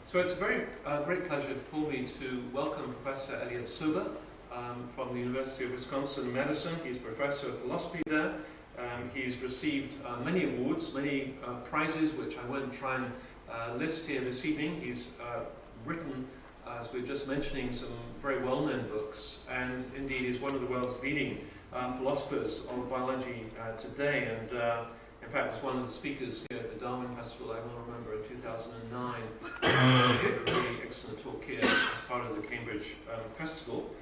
So it's a very great pleasure for me to welcome Professor Elliott Soberon from the University of Wisconsin-Madison. He's Professor of Philosophy there. He's received many awards, many prizes, which I won't try and list here this evening. He's written, as we were just mentioning, some very well-known books, and indeed is one of the world's leading philosophers of biology today, and in fact was one of the speakers here at the Darwin Festival, I will remember, in 2009. He gave a really excellent talk here as part of the Cambridge Festival.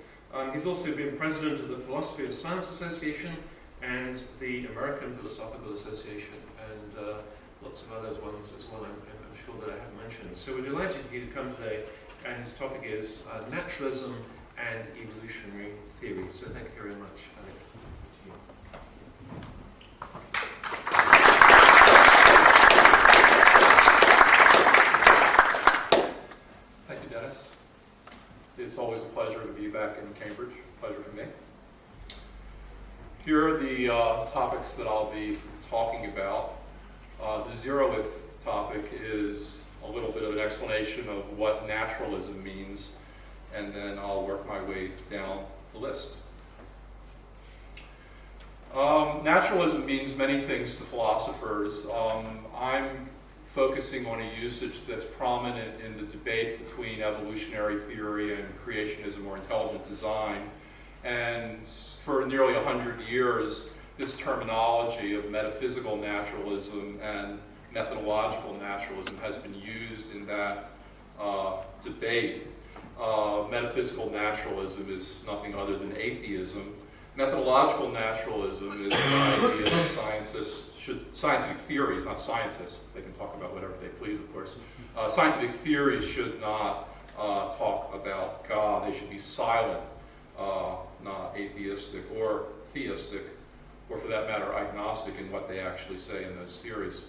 He's also been president of the Philosophy of Science Association and the American Philosophical Association, and lots of other ones as well, I'm sure that I haven't mentioned. So we're delighted for you to come today, and his topic is Naturalism and Evolutionary Theory. So thank you very much, Elliott. Thank you, Dennis. It's always a pleasure to be back in Cambridge. Pleasure for me. Here are the topics that I'll be talking about. The zeroth topic is a little bit of an explanation of what naturalism means, and then I'll work my way down the list. Naturalism means many things to philosophers. I'm focusing on a usage that's prominent in the debate between evolutionary theory and creationism or intelligent design. And for nearly 100 years, this terminology of metaphysical naturalism and methodological naturalism has been used in that debate. Metaphysical naturalism is nothing other than atheism. Methodological naturalism is the idea that scientific theories, not scientists, they can talk about whatever they please, of course. Scientific theories should not talk about God. They should be silent, not atheistic or theistic, or for that matter, agnostic in what they actually say in those theories.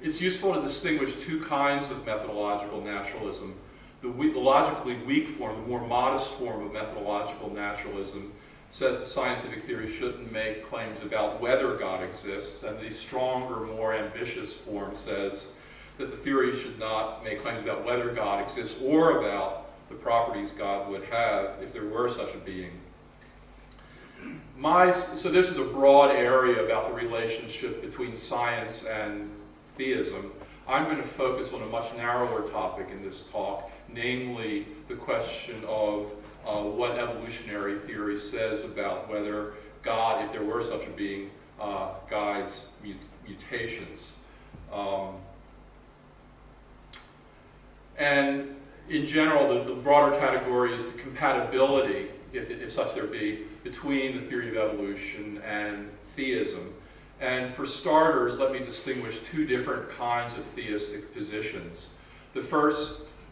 It's useful to distinguish two kinds of methodological naturalism. The logically weak form, the more modest form of methodological naturalism, says that scientific theory shouldn't make claims about whether God exists, and the stronger, more ambitious form says that the theory should not make claims about whether God exists or about the properties God would have if there were such a being. So this is a broad area about the relationship between science and theism. I'm going to focus on a much narrower topic in this talk, namely the question of what evolutionary theory says about whether God, if there were such a being, guides mutations. And in general, the broader category is the compatibility, if such there be, between the theory of evolution and theism. And for starters, let me distinguish two different kinds of theistic positions. For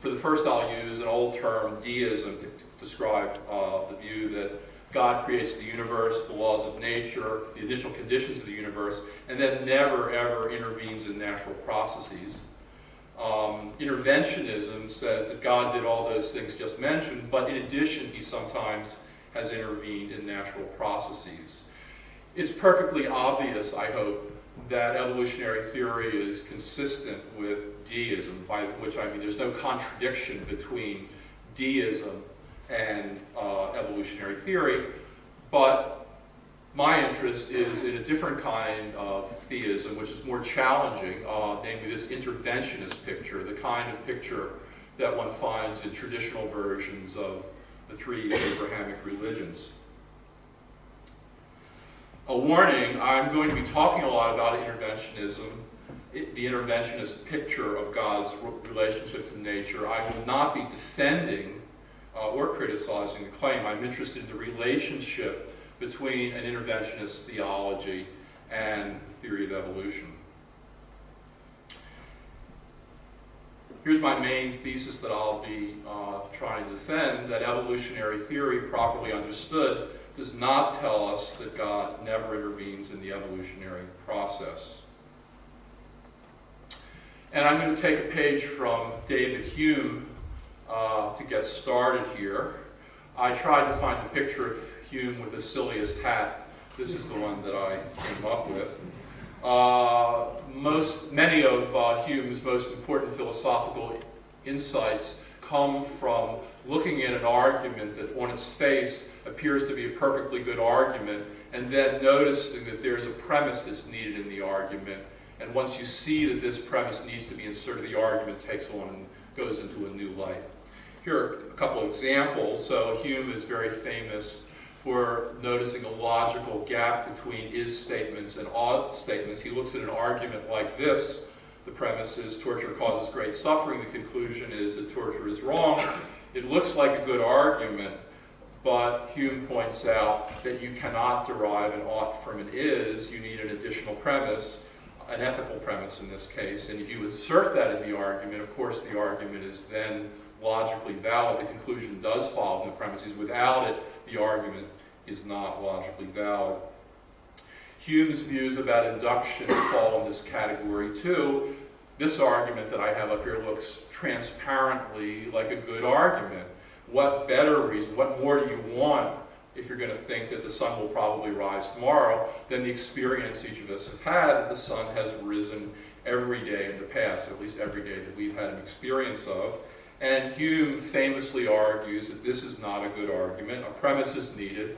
the first, I'll use an old term, deism, to describe the view that God creates the universe, the laws of nature, the initial conditions of the universe, and then never, ever intervenes in natural processes. Interventionism says that God did all those things just mentioned, but in addition, he sometimes has intervened in natural processes. It's perfectly obvious, I hope, that evolutionary theory is consistent with deism, by which I mean there's no contradiction between deism and evolutionary theory, but my interest is in a different kind of theism, which is more challenging, namely this interventionist picture, the kind of picture that one finds in traditional versions of the three Abrahamic religions. A warning, I'm going to be talking a lot about interventionism, the interventionist picture of God's relationship to nature. I will not be defending or criticizing the claim. I'm interested in the relationship between an interventionist theology and the theory of evolution. Here's my main thesis that I'll be trying to defend, that evolutionary theory, properly understood, does not tell us that God never intervenes in the evolutionary process. And I'm going to take a page from David Hume to get started here. I tried to find the picture of Hume with the silliest hat. This is the one that I came up with. many of Hume's most important philosophical insights come from looking at an argument that on its face appears to be a perfectly good argument, and then noticing that there's a premise that's needed in the argument. And once you see that this premise needs to be inserted, the argument takes on and goes into a new light. Here are a couple of examples. So Hume is very famous for noticing a logical gap between is statements and ought statements. He looks at an argument like this. The premise is torture causes great suffering. The conclusion is that torture is wrong. It looks like a good argument, but Hume points out that you cannot derive an ought from an is. You need an additional premise, an ethical premise in this case. And if you assert that in the argument, of course the argument is then logically valid. The conclusion does follow from the premises. Without it, the argument is not logically valid. Hume's views about induction fall in this category too. This argument that I have up here looks transparently like a good argument. What better reason, what more do you want if you're going to think that the sun will probably rise tomorrow than the experience each of us have had that the sun has risen every day in the past, or at least every day that we've had an experience of. And Hume famously argues that this is not a good argument. A premise is needed,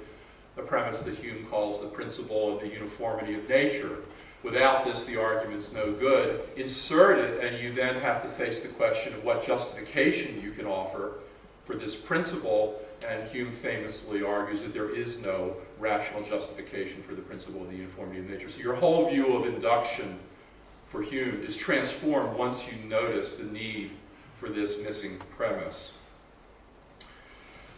a premise that Hume calls the principle of the uniformity of nature. Without this, the argument's no good. Insert it, and you then have to face the question of what justification you can offer for this principle. And Hume famously argues that there is no rational justification for the principle of the uniformity of nature. So your whole view of induction for Hume is transformed once you notice the need for this missing premise.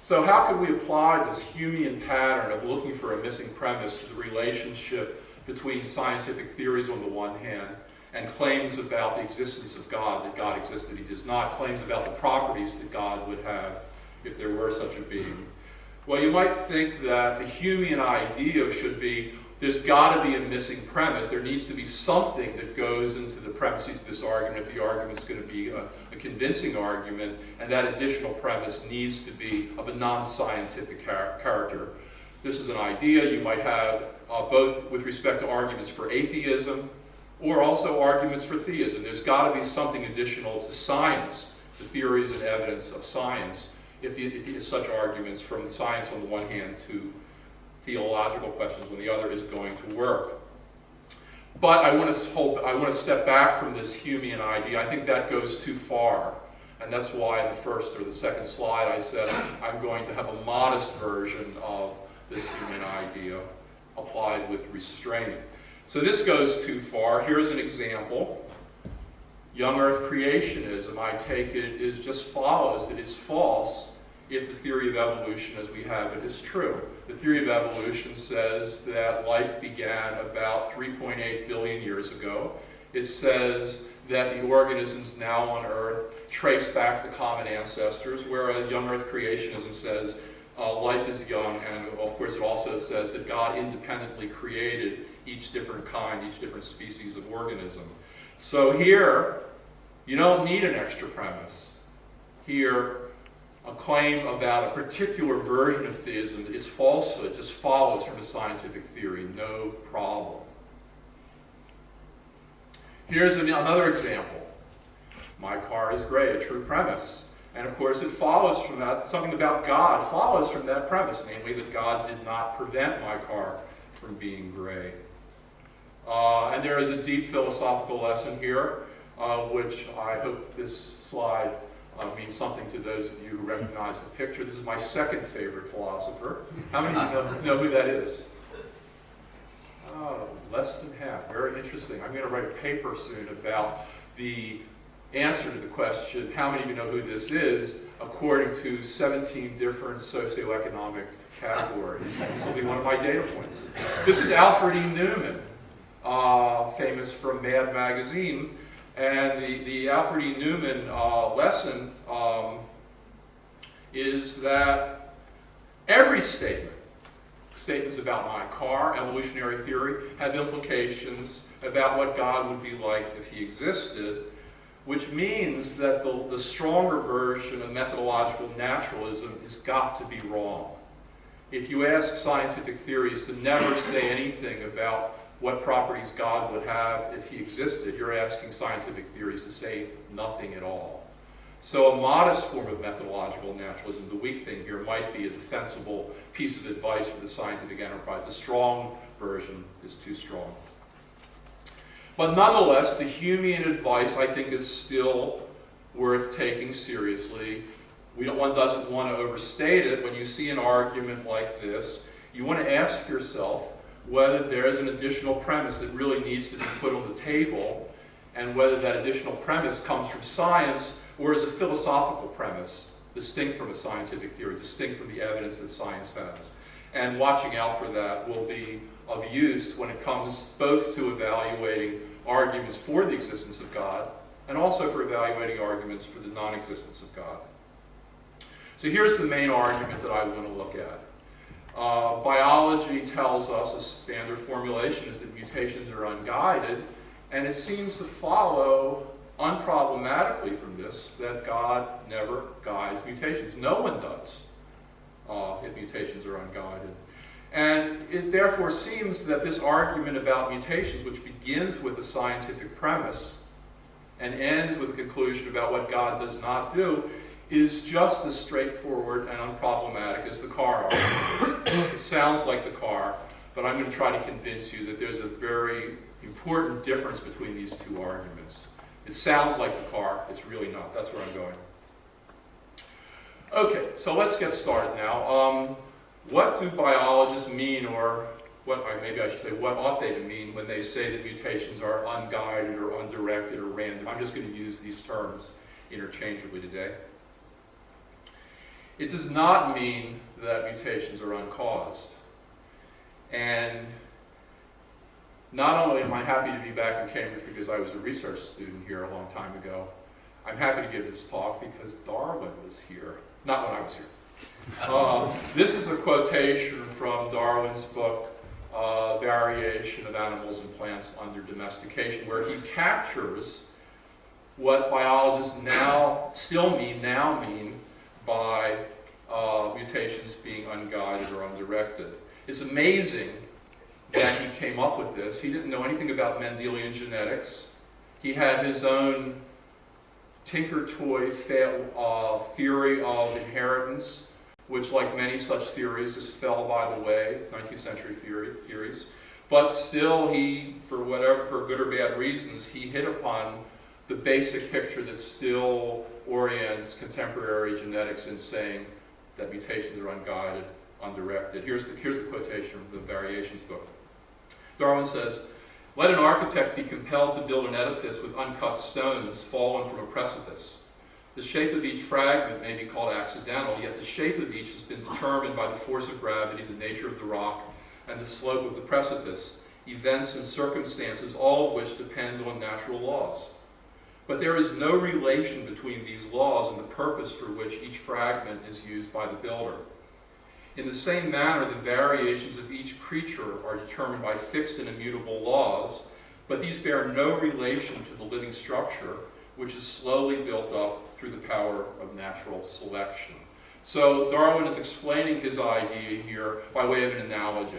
So how can we apply this Humean pattern of looking for a missing premise to the relationship between scientific theories on the one hand and claims about the existence of God, that God exists, that he does not, claims about the properties that God would have if there were such a being? Well, you might think that the Humean idea should be there's got to be a missing premise. There needs to be something that goes into the premises of this argument if the argument's going to be a convincing argument, and that additional premise needs to be of a non-scientific character. This is an idea you might have both with respect to arguments for atheism or also arguments for theism. There's got to be something additional to science, the theories and evidence of science, if such arguments from science on the one hand to theological questions when the other is going to work. But I want to step back from this Humean idea. I think that goes too far. And that's why in the first or the second slide I said I'm going to have a modest version of this Humean idea applied with restraint. So this goes too far. Here's an example. Young Earth creationism, I take it, is just follows that it's false if the theory of evolution as we have it is true. The theory of evolution says that life began about 3.8 billion years ago. It says that the organisms now on Earth trace back to common ancestors, whereas young Earth creationism says life is young, and of course it also says that God independently created each different kind, each different species of organism. So here, you don't need an extra premise. Here, a claim about a particular version of theism that is falsehood just follows from a scientific theory, no problem. Here's another example. My car is gray, a true premise. And of course it follows from that, something about God follows from that premise, namely that God did not prevent my car from being gray. And there is a deep philosophical lesson here, which I hope this slide means something to those of you who recognize the picture. This is my second favorite philosopher. How many of you know who that is? Oh, less than half. Very interesting. I'm going to write a paper soon about the answer to the question, how many of you know who this is, according to 17 different socioeconomic categories. This will be one of my data points. This is Alfred E. Newman, famous from Mad Magazine. And the Alfred E. Newman lesson is that every statements about my car, evolutionary theory, have implications about what God would be like if he existed, which means that the stronger version of methodological naturalism has got to be wrong. If you ask scientific theories to never say anything about what properties God would have if he existed, you're asking scientific theories to say nothing at all. So a modest form of methodological naturalism, the weak thing here, might be a defensible piece of advice for the scientific enterprise. The strong version is too strong. But nonetheless, the Humean advice, I think, is still worth taking seriously. One doesn't want to overstate it. When you see an argument like this, you want to ask yourself whether there is an additional premise that really needs to be put on the table, and whether that additional premise comes from science or is a philosophical premise, distinct from a scientific theory, distinct from the evidence that science has. And watching out for that will be of use when it comes both to evaluating arguments for the existence of God and also for evaluating arguments for the non-existence of God. So here's the main argument that I want to look at. Biology tells us, a standard formulation is that mutations are unguided, and it seems to follow unproblematically from this that God never guides mutations. No one does if mutations are unguided. And it therefore seems that this argument about mutations, which begins with a scientific premise and ends with a conclusion about what God does not do, is just as straightforward and unproblematic as the car argument. It sounds like the car, but I'm going to try to convince you that there's a very important difference between these two arguments. It sounds like the car, it's really not. That's where I'm going. Okay, so let's get started now. What do biologists mean, or maybe I should say, what ought they to mean when they say that mutations are unguided or undirected or random? I'm just going to use these terms interchangeably today. It does not mean that mutations are uncaused. And not only am I happy to be back in Cambridge because I was a research student here a long time ago, I'm happy to give this talk because Darwin was here. Not when I was here. This is a quotation from Darwin's book, Variation of Animals and Plants Under Domestication, where he captures what biologists now mean by mutations being unguided or undirected. It's amazing that he came up with this. He didn't know anything about Mendelian genetics. He had his own tinker-toy theory of inheritance, which, like many such theories, just fell by the way, 19th century theories. But still, he, for good or bad reasons, he hit upon the basic picture that still orients contemporary genetics in saying that mutations are unguided, undirected. Here's the quotation from the Variations book. Darwin says, "Let an architect be compelled to build an edifice with uncut stones fallen from a precipice. The shape of each fragment may be called accidental, yet the shape of each has been determined by the force of gravity, the nature of the rock, and the slope of the precipice, events and circumstances, all of which depend on natural laws. But there is no relation between these laws and the purpose for which each fragment is used by the builder. In the same manner, the variations of each creature are determined by fixed and immutable laws, but these bear no relation to the living structure, which is slowly built up through the power of natural selection." So Darwin is explaining his idea here by way of an analogy.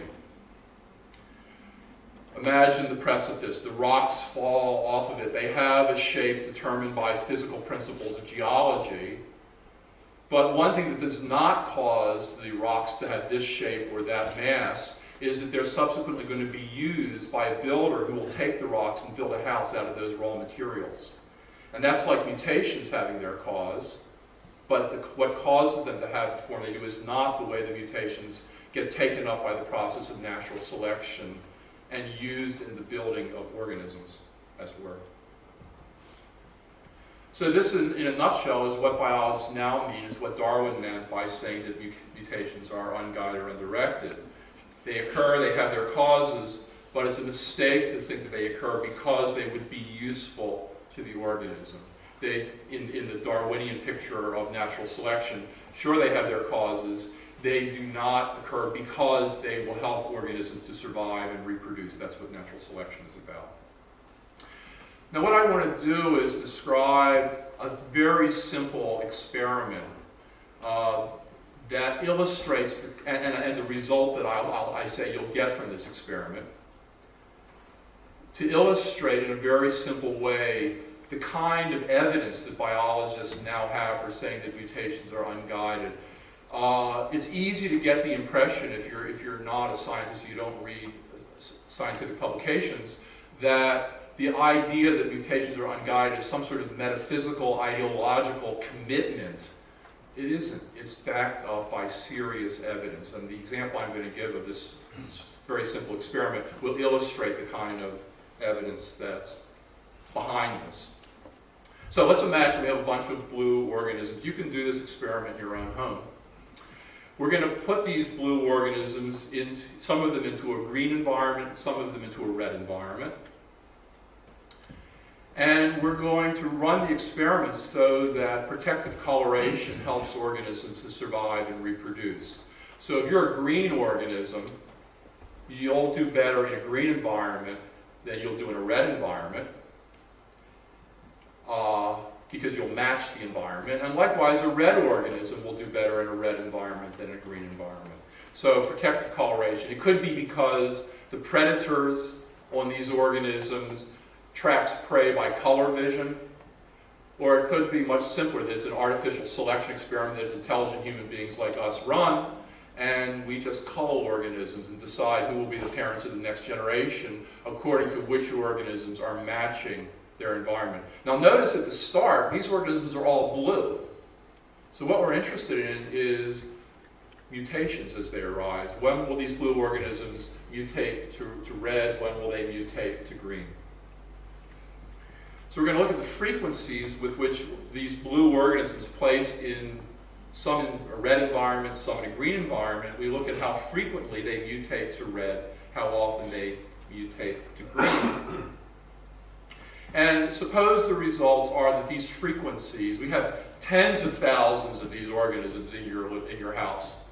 Imagine the precipice. The rocks fall off of it. They have a shape determined by physical principles of geology. But one thing that does not cause the rocks to have this shape or that mass is that they're subsequently going to be used by a builder who will take the rocks and build a house out of those raw materials. And that's like mutations having their cause, but what causes them to have the form they do is not the way the mutations get taken up by the process of natural selection and used in the building of organisms, as it were. So this, in a nutshell, is what biologists now mean. It's what Darwin meant by saying that mutations are unguided or undirected. They occur, they have their causes, but it's a mistake to think that they occur because they would be useful to the organism. They, in the Darwinian picture of natural selection, sure they have their causes. They do not occur because they will help organisms to survive and reproduce. That's what natural selection is about. Now what I want to do is describe a very simple experiment that illustrates and the result that I say you'll get from this experiment. to illustrate in a very simple way the kind of evidence that biologists now have for saying that mutations are unguided. It's easy to get the impression, if you're not a scientist, you don't read scientific publications, that the idea that mutations are unguided is some sort of metaphysical, ideological commitment. It isn't. It's backed up by serious evidence. And the example I'm going to give of this very simple experiment will illustrate the kind of evidence that's behind this. So let's imagine we have a bunch of blue organisms. You can do this experiment in your own home. We're going to put these blue organisms, some of them into a green environment, some of them into a red environment. And we're going to run the experiments so that protective coloration helps organisms to survive and reproduce. So if you're a green organism, you'll do better in a green environment than you'll do in a red environment, because you'll match the environment. And likewise, a red organism will do better in a red environment than a green environment. So protective coloration. It could be because the predators on these organisms tracks prey by color vision, or it could be much simpler. There's an artificial selection experiment that intelligent human beings like us run, and we just cull organisms and decide who will be the parents of the next generation according to which organisms are matching their environment. Now notice at the start, these organisms are all blue. So what we're interested in is mutations as they arise. When will these blue organisms mutate to red? When will they mutate to green? So we're going to look at the frequencies with which these blue organisms placed in some in a red environment, some in a green environment. We look at how frequently they mutate to red, how often they mutate to green. And suppose the results are that these frequencies, we have tens of thousands of these organisms in your house,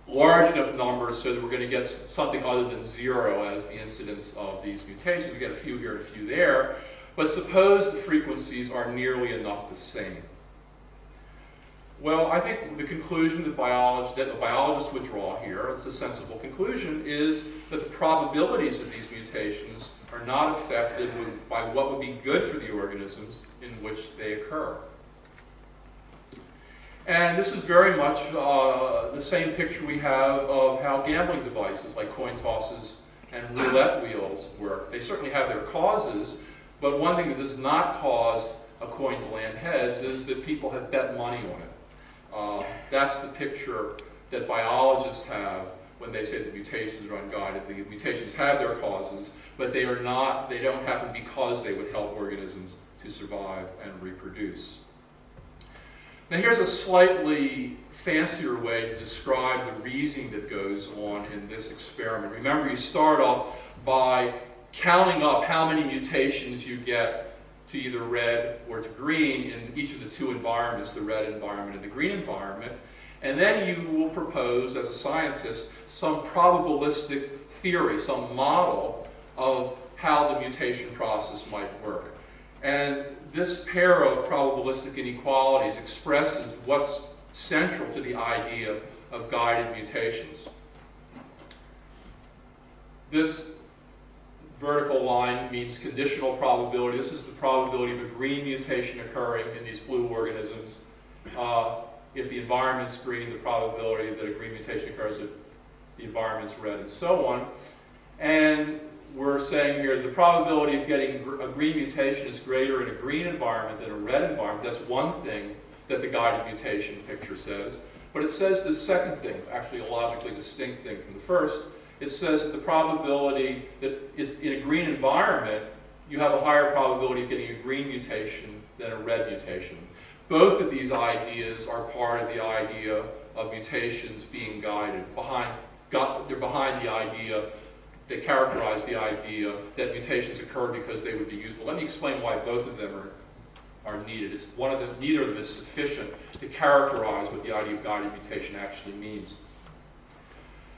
large enough numbers so that we're going to get something other than zero as the incidence of these mutations. We get a few here and a few there, but suppose the frequencies are nearly enough the same. Well, I think the conclusion that the biologists would draw here, it's a sensible conclusion, is that the probabilities of these mutations are not affected by what would be good for the organisms in which they occur. And this is very much the same picture we have of how gambling devices like coin tosses and roulette wheels work. They certainly have their causes, but one thing that does not cause a coin to land heads is that people have bet money on it. That's the picture that biologists have when they say that mutations are unguided. The mutations have their causes, but they don't happen because they would help organisms to survive and reproduce. Now here's a slightly fancier way to describe the reasoning that goes on in this experiment. Remember, you start off by counting up how many mutations you get to either red or to green in each of the two environments, the red environment and the green environment. And then you will propose, as a scientist, some probabilistic theory, some model of how the mutation process might work. And this pair of probabilistic inequalities expresses what's central to the idea of guided mutations. This vertical line means conditional probability. This is the probability of a green mutation occurring in these blue organisms. If the environment's green, the probability that a green mutation occurs if the environment's red, and so on. And we're saying here the probability of getting a green mutation is greater in a green environment than a red environment. That's one thing that the guided mutation picture says. But it says the second thing, actually a logically distinct thing from the first. It says that the probability that is in a green environment, you have a higher probability of getting a green mutation than a red mutation. Both of these ideas are part of the idea of mutations being guided. They're behind the idea, they characterize the idea that mutations occur because they would be useful. Let me explain why both of them are needed. Neither of them is sufficient to characterize what the idea of guided mutation actually means.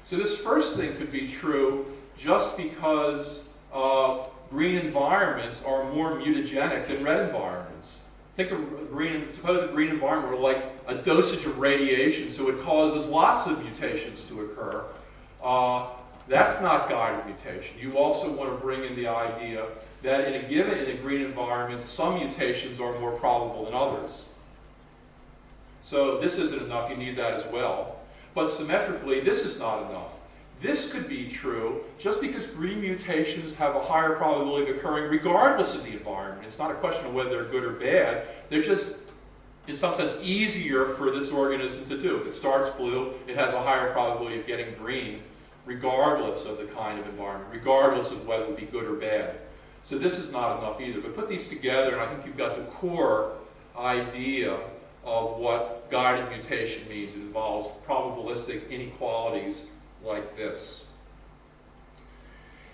So this first thing could be true just because green environments are more mutagenic than red environments. Suppose a green environment were like a dosage of radiation, so it causes lots of mutations to occur. That's not guided mutation. You also want to bring in the idea that in a green environment, some mutations are more probable than others. So this isn't enough, you need that as well. But symmetrically, this is not enough. This could be true just because green mutations have a higher probability of occurring regardless of the environment. It's not a question of whether they're good or bad. They're just, in some sense, easier for this organism to do. If it starts blue, it has a higher probability of getting green regardless of the kind of environment, regardless of whether it would be good or bad. So this is not enough either. But put these together, and I think you've got the core idea of what guided mutation means. It involves probabilistic inequalities like this.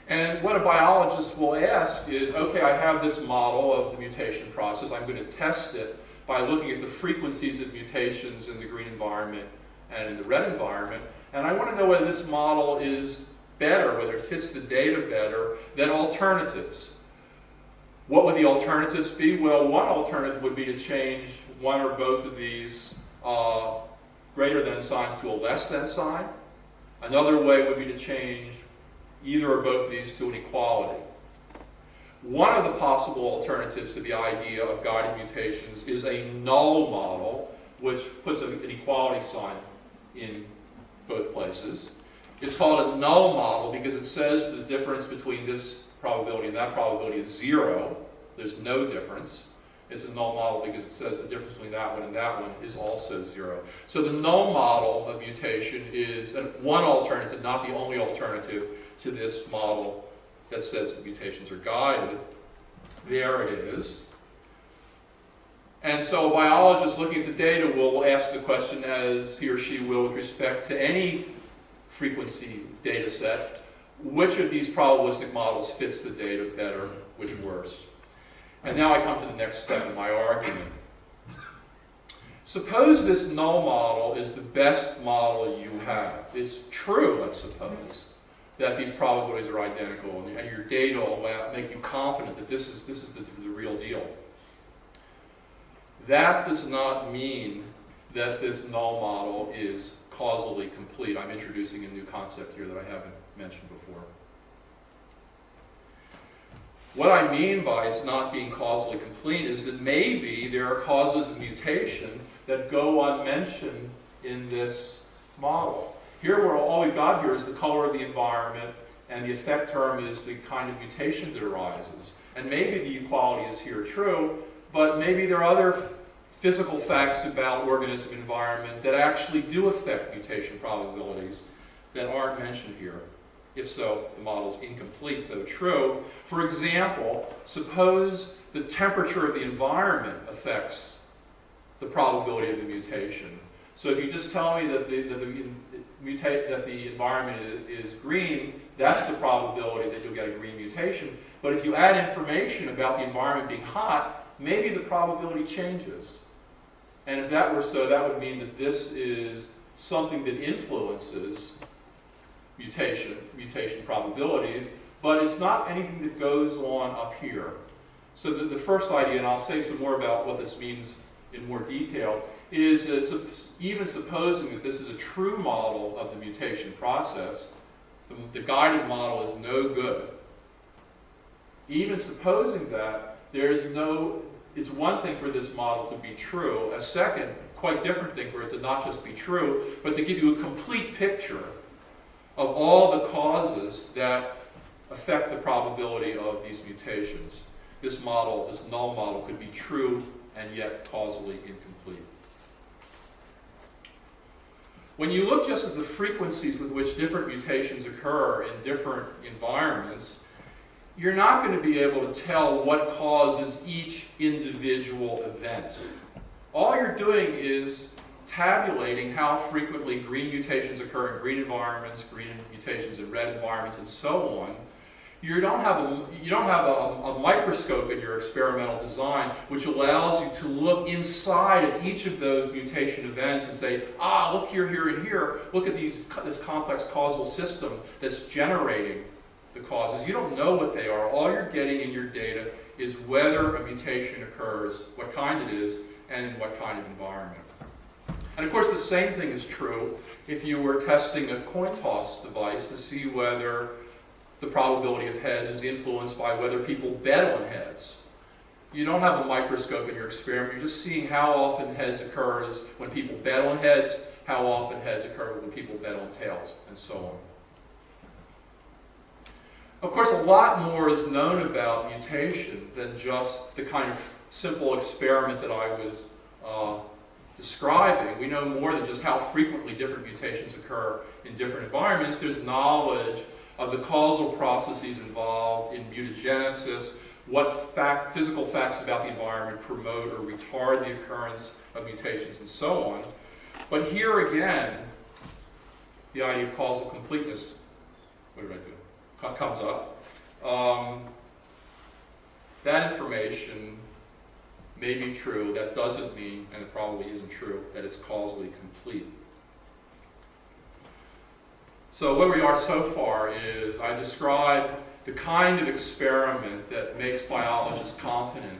And what a biologist will ask is, okay, I have this model of the mutation process. I'm going to test it by looking at the frequencies of mutations in the green environment and in the red environment. And I want to know whether this model is better, whether it fits the data better than alternatives. What would the alternatives be? Well, one alternative would be to change one or both of these greater than signs to a less than sign. Another way would be to change either or both of these to an equality. One of the possible alternatives to the idea of guided mutations is a null model, which puts an equality sign in both places. It's called a null model because it says the difference between this probability and that probability is 0. There's no difference. It's a null model because it says the difference between that one and that one is also 0. So the null model of mutation is one alternative, not the only alternative to this model that says that mutations are guided. There it is. And so a biologist looking at the data will ask the question, as he or she will with respect to any frequency data set, which of these probabilistic models fits the data better, which worse? And now I come to the next step in my argument. Suppose this null model is the best model you have. It's true, let's suppose, that these probabilities are identical, and your data will make you confident that this is the real deal. That does not mean that this null model is causally complete. I'm introducing a new concept here that I haven't mentioned before. What I mean by it's not being causally complete is that maybe there are causes of mutation that go unmentioned in this model. Here, all we've got here is the color of the environment, and the effect term is the kind of mutation that arises. And maybe the equality is here true, but maybe there are other physical facts about organism environment that actually do affect mutation probabilities that aren't mentioned here. If so, the model is incomplete, though true. For example, suppose the temperature of the environment affects the probability of the mutation. So if you just tell me that the environment is green, that's the probability that you'll get a green mutation. But if you add information about the environment being hot, maybe the probability changes. And if that were so, that would mean that this is something that influences mutation probabilities, but it's not anything that goes on up here. So the first idea, and I'll say some more about what this means in more detail, is that even supposing that this is a true model of the mutation process, the guided model is no good. Even supposing that, it's one thing for this model to be true, a second, quite different thing for it to not just be true, but to give you a complete picture of all the causes that affect the probability of these mutations. This model, this null model, could be true and yet causally incomplete. When you look just at the frequencies with which different mutations occur in different environments, you're not going to be able to tell what causes each individual event. All you're doing is tabulating how frequently green mutations occur in green environments, green mutations in red environments, and so on. You don't have a microscope in your experimental design which allows you to look inside of each of those mutation events and say, look here, here, and here. Look at this complex causal system that's generating the causes. You don't know what they are. All you're getting in your data is whether a mutation occurs, what kind it is, and in what kind of environment. And of course, the same thing is true if you were testing a coin toss device to see whether the probability of heads is influenced by whether people bet on heads. You don't have a microscope in your experiment. You're just seeing how often heads occurs when people bet on heads, how often heads occur when people bet on tails, and so on. Of course, a lot more is known about mutation than just the kind of simple experiment that I was describing. We know more than just how frequently different mutations occur in different environments. There's knowledge of the causal processes involved in mutagenesis, what physical facts about the environment promote or retard the occurrence of mutations, and so on. But here again, the idea of causal completeness, what did I do? Comes up. That information may be true. That doesn't mean, and it probably isn't true, that it's causally complete. So where we are so far is I described the kind of experiment that makes biologists confident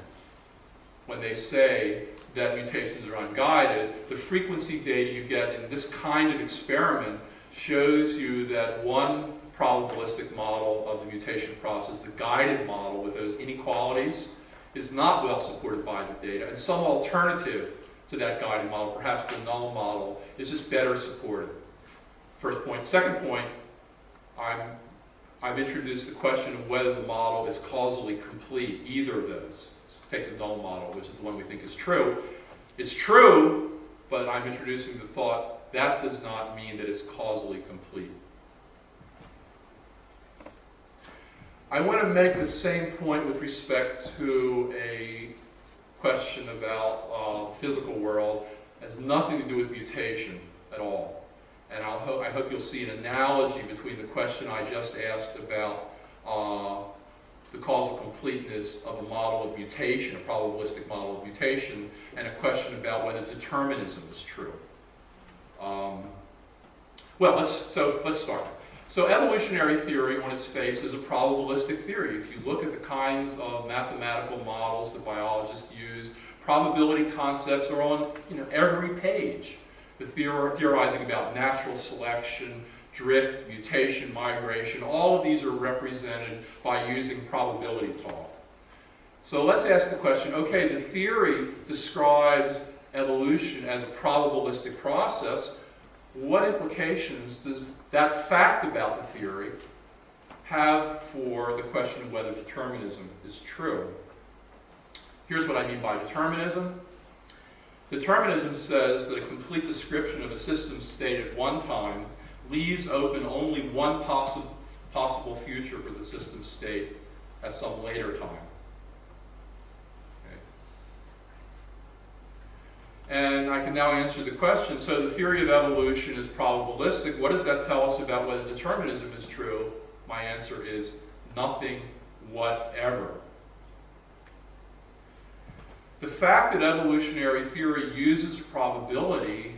when they say that mutations are unguided. The frequency data you get in this kind of experiment shows you that one probabilistic model of the mutation process, the guided model with those inequalities, is not well supported by the data, and some alternative to that guided model, perhaps the null model, is just better supported. First point. Second point, I've introduced the question of whether the model is causally complete, either of those. So take the null model, which is the one we think is true. It's true, but I'm introducing the thought that does not mean that it's causally complete. I want to make the same point with respect to a question about physical world. It has nothing to do with mutation at all. And I hope you'll see an analogy between the question I just asked about the causal completeness of a model of mutation, a probabilistic model of mutation, and a question about whether determinism is true. Let's start. So evolutionary theory, on its face, is a probabilistic theory. If you look at the kinds of mathematical models that biologists use, probability concepts are on every page. The theorizing about natural selection, drift, mutation, migration, all of these are represented by using probability talk. So let's ask the question, okay, the theory describes evolution as a probabilistic process. What implications does that fact about the theory have for the question of whether determinism is true? Here's what I mean by determinism. Determinism says that a complete description of a system state at one time leaves open only one possible future for the system state at some later time. Okay. And I can now answer the question, so the theory of evolution is probabilistic. What does that tell us about whether determinism is true? My answer is nothing whatever. The fact that evolutionary theory uses probability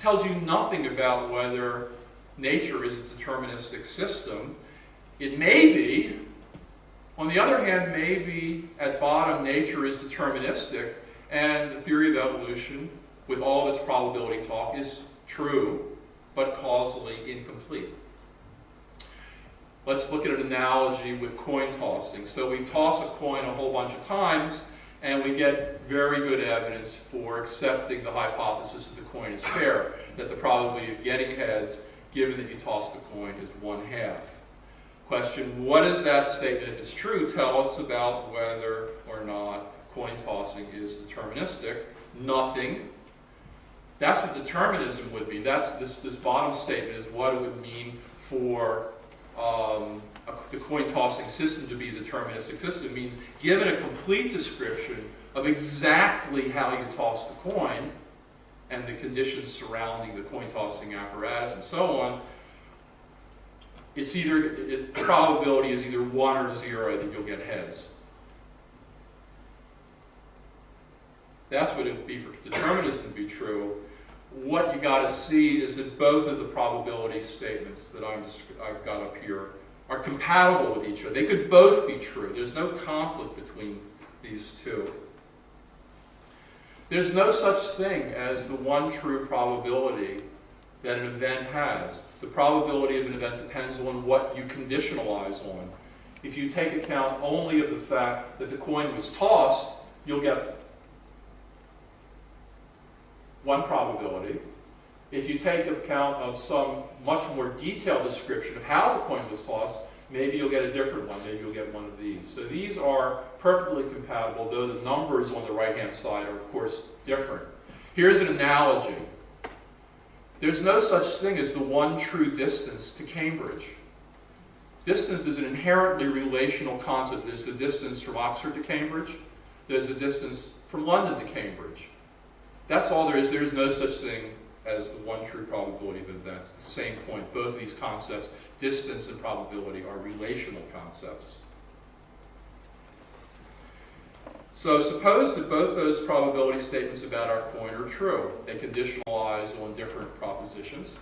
tells you nothing about whether nature is a deterministic system. It may be. On the other hand, maybe at bottom nature is deterministic, and the theory of evolution, with all of its probability talk, is true, but causally incomplete. Let's look at an analogy with coin tossing. So we toss a coin a whole bunch of times, and we get very good evidence for accepting the hypothesis that the coin is fair, that the probability of getting heads, given that you toss the coin, is 1/2. Question, what does that statement, if it's true, tell us about whether or not coin tossing is deterministic? Nothing. That's what determinism would be. That's this bottom statement is what it would mean for the coin tossing system to be a deterministic system. It means given a complete description of exactly how you toss the coin and the conditions surrounding the coin tossing apparatus and so on, the probability is either 1 or 0 that you'll get heads. That's what it would be for determinism to be true. What you got to see is that both of the probability statements that I've got up here are compatible with each other. They could both be true. There's no conflict between these two. There's no such thing as the one true probability that an event has. The probability of an event depends on what you conditionalize on. If you take account only of the fact that the coin was tossed, you'll get one probability. If you take account of some much more detailed description of how the coin was tossed, maybe you'll get a different one. Maybe you'll get one of these. So these are perfectly compatible, though the numbers on the right-hand side are, of course, different. Here's an analogy. There's no such thing as the one true distance to Cambridge. Distance is an inherently relational concept. There's the distance from Oxford to Cambridge. There's the distance from London to Cambridge. That's all there is. There's no such thing as the one true probability of events. The same point. Both of these concepts, distance and probability, are relational concepts. So suppose that both those probability statements about our coin are true. They conditionalize on different propositions.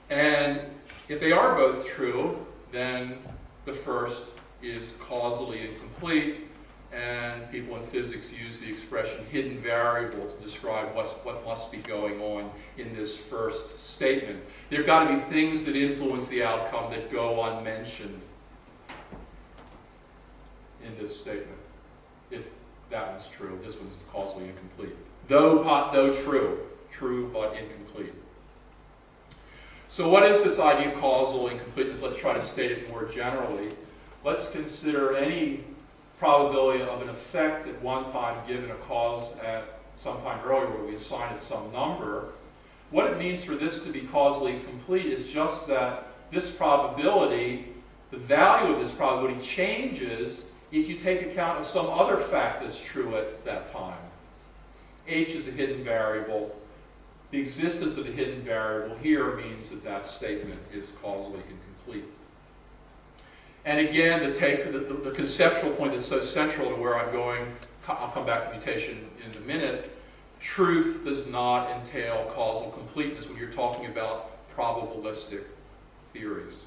And if they are both true, then the first is causally incomplete, and people in physics use the expression hidden variable to describe what must be going on in this first statement. There have got to be things that influence the outcome that go unmentioned in this statement. If that one's true, this one's causally incomplete. Though true but incomplete. So what is this idea of causal incompleteness? Let's try to state it more generally. Let's consider any probability of an effect at one time given a cause at some time earlier where we assign it some number. What it means for this to be causally incomplete is just that this probability, the value of this probability changes if you take account of some other fact that's true at that time. H is a hidden variable. The existence of a hidden variable here means that that statement is causally incomplete. And again, the conceptual point that's so central to where I'm going, I'll come back to mutation in a minute, truth does not entail causal completeness when you're talking about probabilistic theories.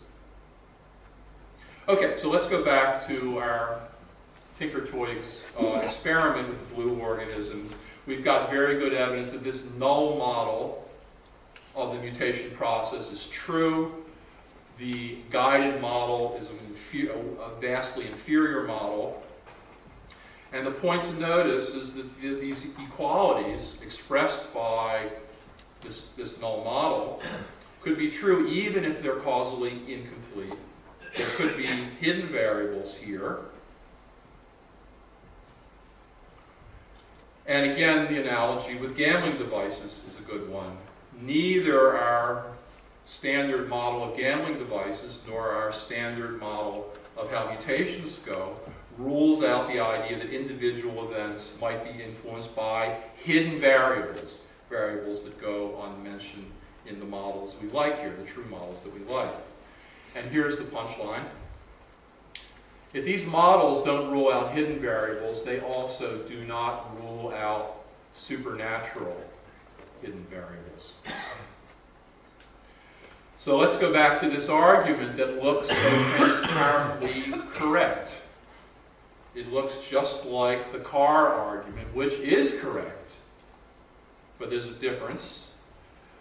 Okay, so let's go back to our Tinker-Toys experiment with the blue organisms. We've got very good evidence that this null model of the mutation process is true. The guided model is a vastly inferior model. And the point to notice is that these equalities expressed by this null model could be true even if they're causally incomplete. There could be hidden variables here. And again, the analogy with gambling devices is a good one. Neither our standard model of gambling devices nor our standard model of how mutations go rules out the idea that individual events might be influenced by hidden variables, variables that go unmentioned in the models we like here, the true models that we like. And here's the punchline. If these models don't rule out hidden variables, they also do not rule out supernatural hidden variables. So let's go back to this argument that looks so transparently correct. It looks just like the car argument, which is correct. But there's a difference.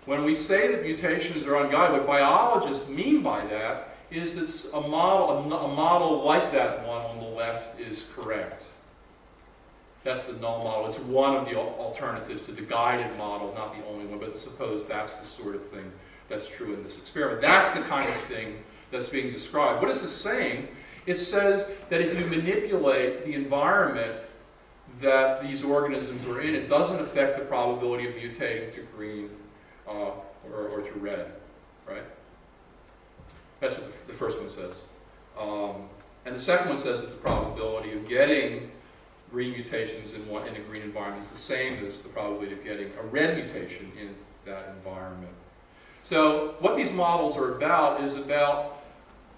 When we say that mutations are unguided, what biologists mean by that is that a model like that one on the left is correct. That's the null model. It's one of the alternatives to the guided model, not the only one, but suppose that's the sort of thing that's true in this experiment. That's the kind of thing that's being described. What is this saying? It says that if you manipulate the environment that these organisms are in, it doesn't affect the probability of mutating to green or to red, right? That's what the first one says. And the second one says that the probability of getting green mutations in a green environment is the same as the probability of getting a red mutation in that environment. So what these models are about is about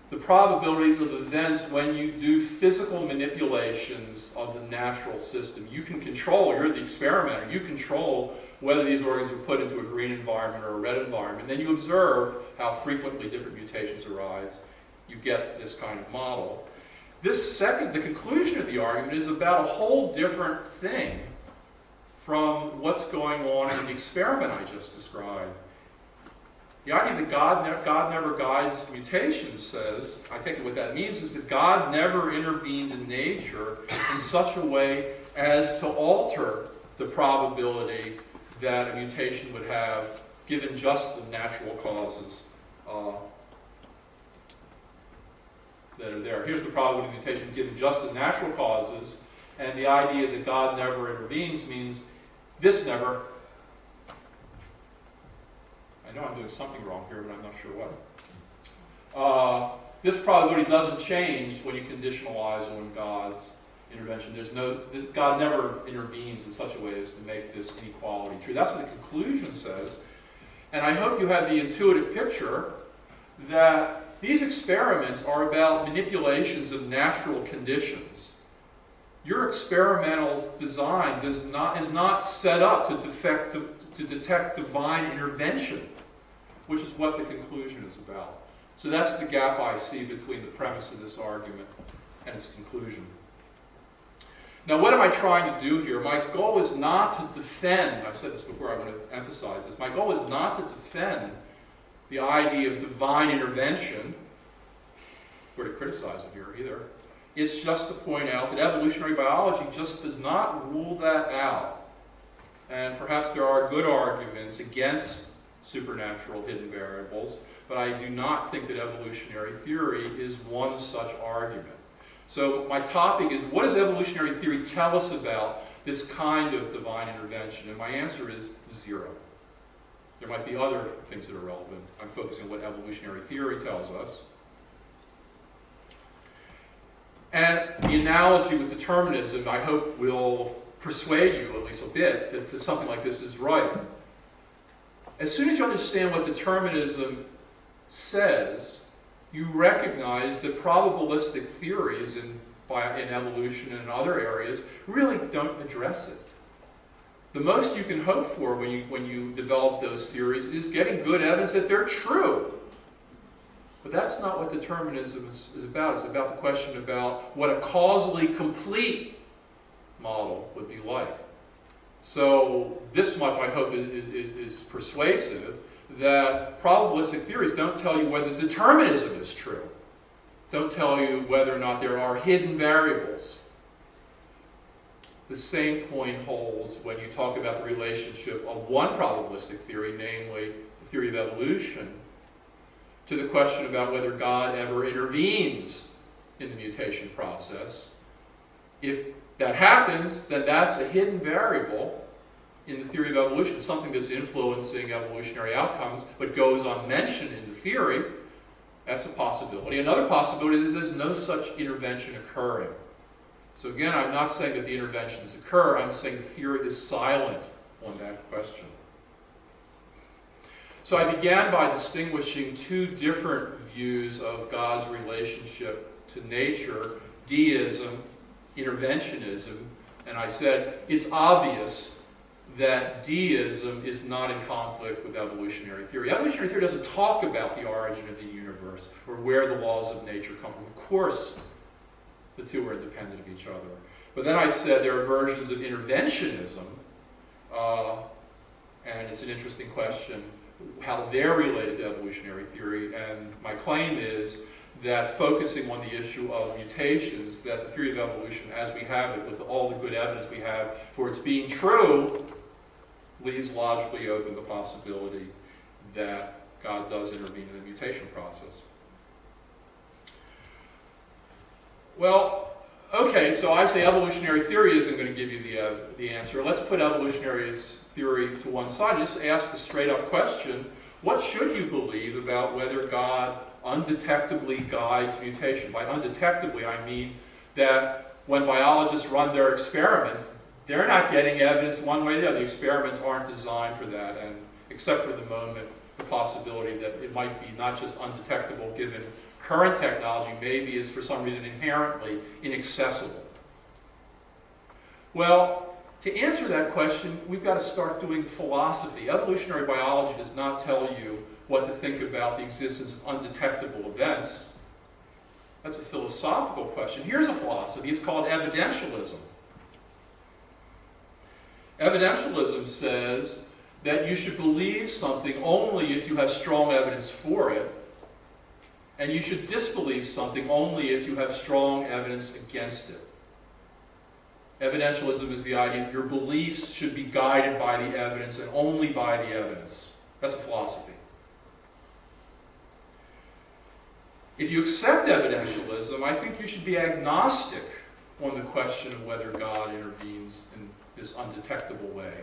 the probabilities of events when you do physical manipulations of the natural system. You can control, you're the experimenter, you control whether these organisms are put into a green environment or a red environment. Then you observe how frequently different mutations arise. You get this kind of model. the conclusion of the argument is about a whole different thing from what's going on in the experiment I just described. The idea that God never guides mutations says, I think what that means is that God never intervened in nature in such a way as to alter the probability that a mutation would have given just the natural causes that are there. Here's the probability of mutation given just the natural causes, and the idea that God never intervenes means this never. I know I'm doing something wrong here, but I'm not sure what. This probability doesn't change when you conditionalize on God's intervention. God never intervenes in such a way as to make this inequality true. That's what the conclusion says. And I hope you have the intuitive picture that these experiments are about manipulations of natural conditions. Your experimental design is not set up to detect divine intervention, which is what the conclusion is about. So that's the gap I see between the premise of this argument and its conclusion. Now, what am I trying to do here? My goal is not to defend, I said this before, I want to emphasize this, my goal is not to defend the idea of divine intervention, or to criticize it here either. It's just to point out that evolutionary biology just does not rule that out. And perhaps there are good arguments against supernatural hidden variables, but I do not think that evolutionary theory is one such argument. So my topic is, what does evolutionary theory tell us about this kind of divine intervention? And my answer is zero. There might be other things that are relevant. I'm focusing on what evolutionary theory tells us. And the analogy with determinism, I hope, will persuade you, at least a bit, that something like this is right. As soon as you understand what determinism says, you recognize that probabilistic theories in evolution and in other areas really don't address it. The most you can hope for when you develop those theories is getting good evidence that they're true. But that's not what determinism is about. It's about the question about what a causally complete model would be like. So this much, I hope, is persuasive, that probabilistic theories don't tell you whether determinism is true. Don't tell you whether or not there are hidden variables. The same point holds when you talk about the relationship of one probabilistic theory, namely the theory of evolution, to the question about whether God ever intervenes in the mutation process. If that happens, then that's a hidden variable in the theory of evolution, something that's influencing evolutionary outcomes, but goes unmentioned in the theory. That's a possibility. Another possibility is there's no such intervention occurring. So again, I'm not saying that the interventions occur, I'm saying the theory is silent on that question. So I began by distinguishing two different views of God's relationship to nature, deism, interventionism, and I said it's obvious that deism is not in conflict with evolutionary theory. Evolutionary theory doesn't talk about the origin of the universe or where the laws of nature come from. Of course, the two are independent of each other. But then I said there are versions of interventionism, and it's an interesting question how they're related to evolutionary theory, and my claim is that focusing on the issue of mutations, that the theory of evolution as we have it, with all the good evidence we have for its being true, leaves logically open the possibility that God does intervene in the mutation process. Well, okay, so I say evolutionary theory isn't going to give you the answer. Let's put evolutionary theory to one side. Just ask the straight-up question, what should you believe about whether God undetectably guides mutation? By undetectably, I mean that when biologists run their experiments, they're not getting evidence one way or the other. The experiments aren't designed for that, and except for the moment, the possibility that it might be not just undetectable given current technology, maybe is for some reason inherently inaccessible. Well, to answer that question, we've got to start doing philosophy. Evolutionary biology does not tell you what to think about the existence of undetectable events. That's a philosophical question. Here's a philosophy. It's called evidentialism. Evidentialism says that you should believe something only if you have strong evidence for it, and you should disbelieve something only if you have strong evidence against it. Evidentialism is the idea that your beliefs should be guided by the evidence and only by the evidence. That's a philosophy. If you accept evidentialism, I think you should be agnostic on the question of whether God intervenes in this undetectable way.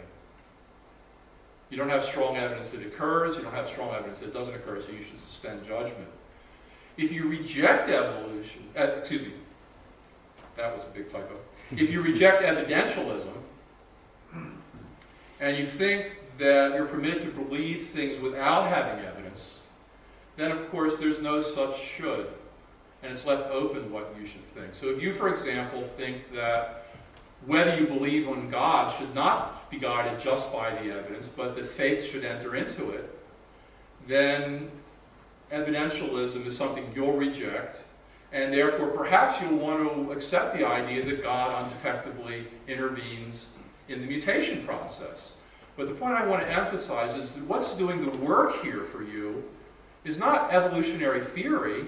You don't have strong evidence that it occurs, you don't have strong evidence that it doesn't occur, so you should suspend judgment. If you reject evolution, excuse me, that was a big typo. If you reject evidentialism, and you think that you're permitted to believe things without having evidence, then of course there's no such should, and it's left open what you should think. So if you, for example, think that whether you believe in God should not be guided just by the evidence, but that faith should enter into it, then evidentialism is something you'll reject, and therefore perhaps you'll want to accept the idea that God undetectably intervenes in the mutation process. But the point I want to emphasize is that what's doing the work here for you is not evolutionary theory,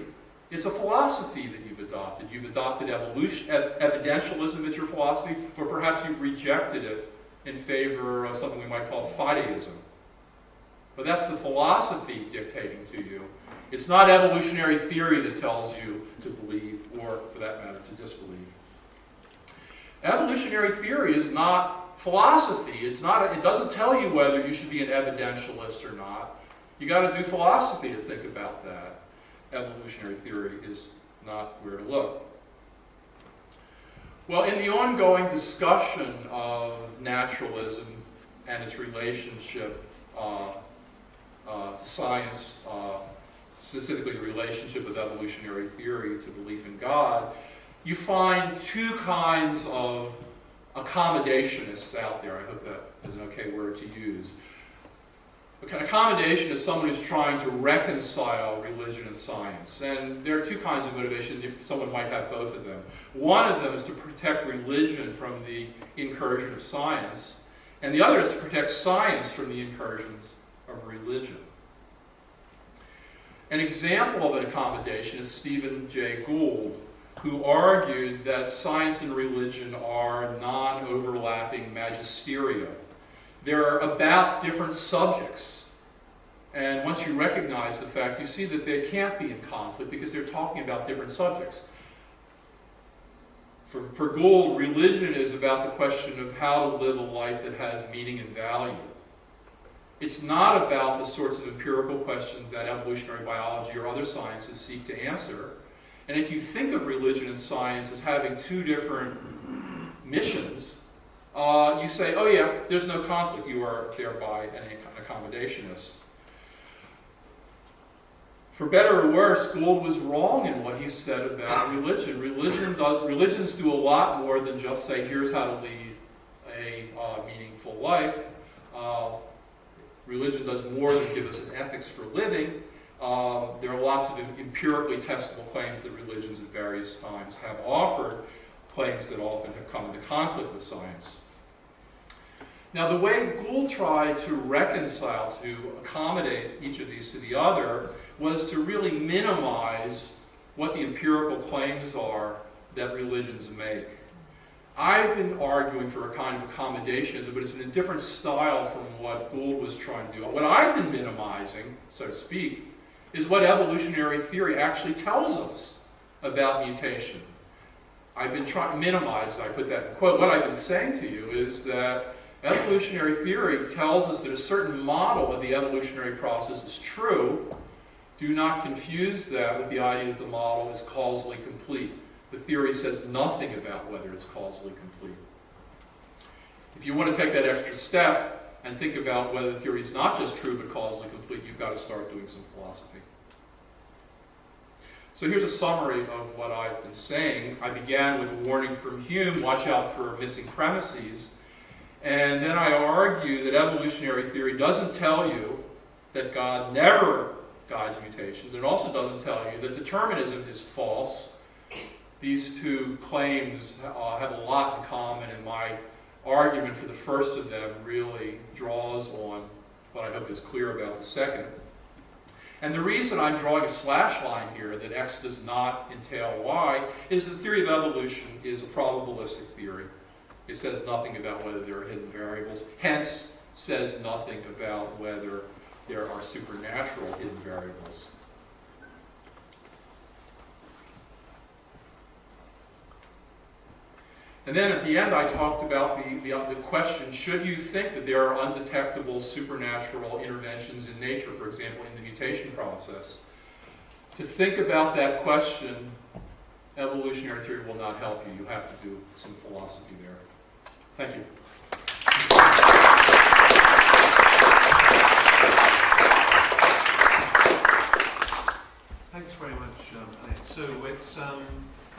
it's a philosophy that you've adopted. You've adopted evidentialism as your philosophy, or perhaps you've rejected it in favor of something we might call fideism. But that's the philosophy dictating to you. It's not evolutionary theory that tells you to believe, or for that matter, to disbelieve. Evolutionary theory is not philosophy. It doesn't tell you whether you should be an evidentialist or not. You got to do philosophy to think about that. Evolutionary theory is not where to look. Well, in the ongoing discussion of naturalism and its relationship to science, specifically the relationship of evolutionary theory to belief in God, you find two kinds of accommodationists out there. I hope that is an okay word to use. An accommodation is someone who's trying to reconcile religion and science. And there are two kinds of motivation. Someone might have both of them. One of them is to protect religion from the incursion of science, and the other is to protect science from the incursions of religion. An example of an accommodation is Stephen Jay Gould, who argued that science and religion are non-overlapping magisteria. They're about different subjects. And once you recognize the fact, you see that they can't be in conflict because they're talking about different subjects. For Gould, religion is about the question of how to live a life that has meaning and value. It's not about the sorts of empirical questions that evolutionary biology or other sciences seek to answer. And if you think of religion and science as having two different missions, you say, oh yeah, there's no conflict. You are thereby an accommodationist. For better or worse, Gould was wrong in what he said about religion. Religions do a lot more than just say, here's how to lead a meaningful life. Religion does more than give us an ethics for living. There are lots of empirically testable claims that religions at various times have offered, claims that often have come into conflict with science. Now, the way Gould tried to reconcile, to accommodate each of these to the other, was to really minimize what the empirical claims are that religions make. I've been arguing for a kind of accommodationism, but it's in a different style from what Gould was trying to do. What I've been minimizing, so to speak, is what evolutionary theory actually tells us about mutation. I've been trying to minimize, I put that in quote, what I've been saying to you is that evolutionary theory tells us that a certain model of the evolutionary process is true. Do not confuse that with the idea that the model is causally complete. The theory says nothing about whether it's causally complete. If you want to take that extra step and think about whether the theory is not just true but causally complete, you've got to start doing some philosophy. So here's a summary of what I've been saying. I began with a warning from Hume, watch out for missing premises. And then I argue that evolutionary theory doesn't tell you that God never guides mutations. It also doesn't tell you that determinism is false these two claims have a lot in common, and my argument for the first of them really draws on what I hope is clear about the second. And the reason I'm drawing a slash line here, that X does not entail Y, is the theory of evolution is a probabilistic theory. It says nothing about whether there are hidden variables, hence says nothing about whether there are supernatural hidden variables. And then at the end, I talked about the question, should you think that there are undetectable supernatural interventions in nature, for example, in the mutation process? To think about that question, evolutionary theory will not help you. You have to do some philosophy there. Thank you. Thanks very much, Elliott. So it's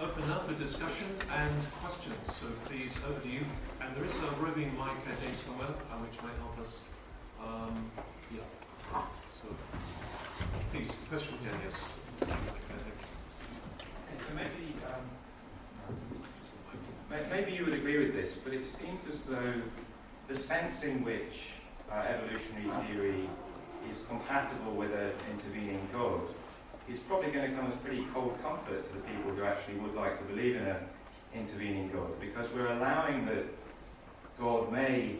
open up the discussion and questions. So please, over to you. And there is a roving mic I think somewhere, which might help us. Yeah. So please, question here, yes. So maybe you would agree with this, but it seems as though the sense in which evolutionary theory is compatible with an intervening God is probably going to come as pretty cold comfort to the people who actually would like to believe in an intervening God, because we're allowing that God may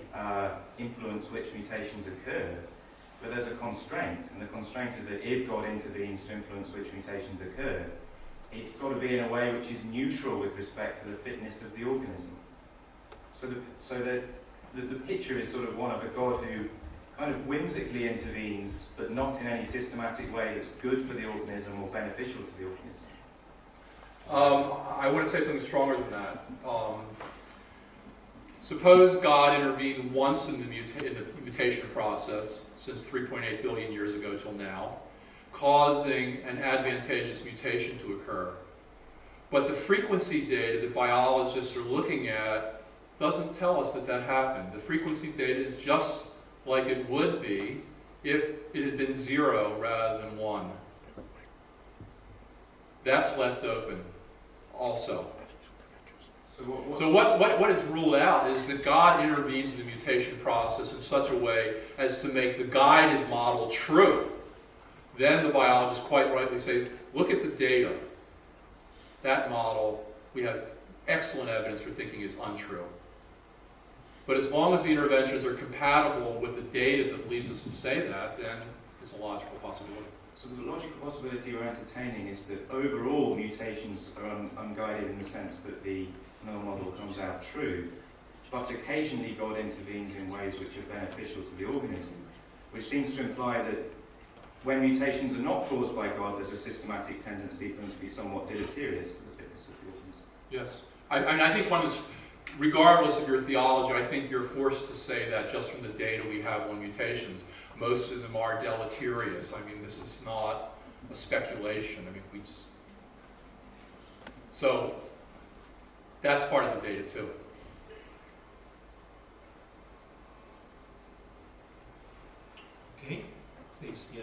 influence which mutations occur, but there's a constraint, and the constraint is that if God intervenes to influence which mutations occur, it's got to be in a way which is neutral with respect to the fitness of the organism. So the picture is sort of one of a God who kind of whimsically intervenes, but not in any systematic way that's good for the organism or beneficial to the organism. I want to say something stronger than that. Suppose God intervened once in the mutation process, since 3.8 billion years ago till now, causing an advantageous mutation to occur. But the frequency data that biologists are looking at doesn't tell us that that happened. The frequency data is just like it would be if it had been 0 rather than 1. That's left open also. So what is ruled out is that God intervenes in the mutation process in such a way as to make the guided model true. Then the biologists quite rightly say, look at the data. That model, we have excellent evidence for thinking is untrue. But as long as the interventions are compatible with the data that leads us to say that, then it's a logical possibility. So the logical possibility we're entertaining is that overall mutations are unguided in the sense that the null model comes out true, but occasionally God intervenes in ways which are beneficial to the organism, which seems to imply that when mutations are not caused by God, there's a systematic tendency for them to be somewhat deleterious to the fitness of the organism. Yes. I think one is, regardless of your theology, I think you're forced to say that just from the data we have on mutations. Most of them are deleterious. I mean, this is not a speculation. I mean, so that's part of the data too. Okay, please, yeah.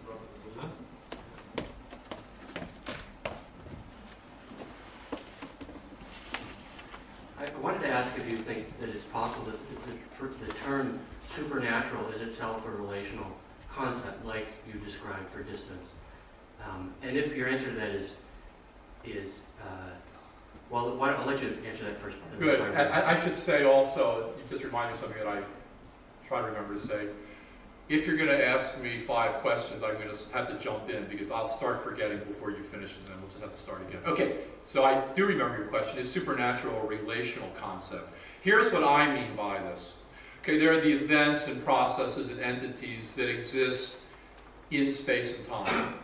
Robert, I wanted to ask if you think that it's possible that the term supernatural is itself a relational concept, like you described for distance. And if your answer to that is well, I'll let you answer that first part. Good. I should say also, you just reminded me of something that I try to remember to say. If you're going to ask me 5 questions, I'm going to have to jump in because I'll start forgetting before you finish and then we'll just have to start again. Okay, so I do remember your question. Is supernatural a relational concept? Here's what I mean by this. Okay, there are the events and processes and entities that exist in space and time.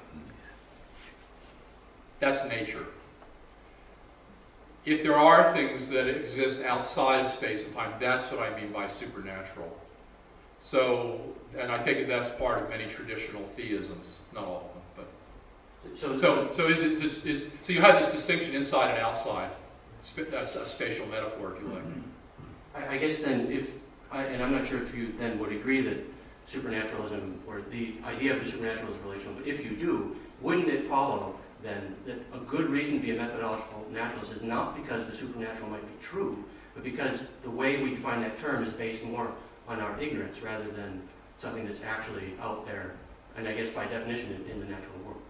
That's nature. If there are things that exist outside of space and time, that's what I mean by supernatural. So, and I take it that's part of many traditional theisms, not all of them, but so you have this distinction inside and outside, a spatial metaphor, if you like. I guess then, and I'm not sure if you then would agree that supernaturalism or the idea of the supernatural is relational, but if you do, wouldn't it follow then that a good reason to be a methodological naturalist is not because the supernatural might be true, but because the way we define that term is based more on our ignorance rather than something that's actually out there, and I guess by definition in the natural world.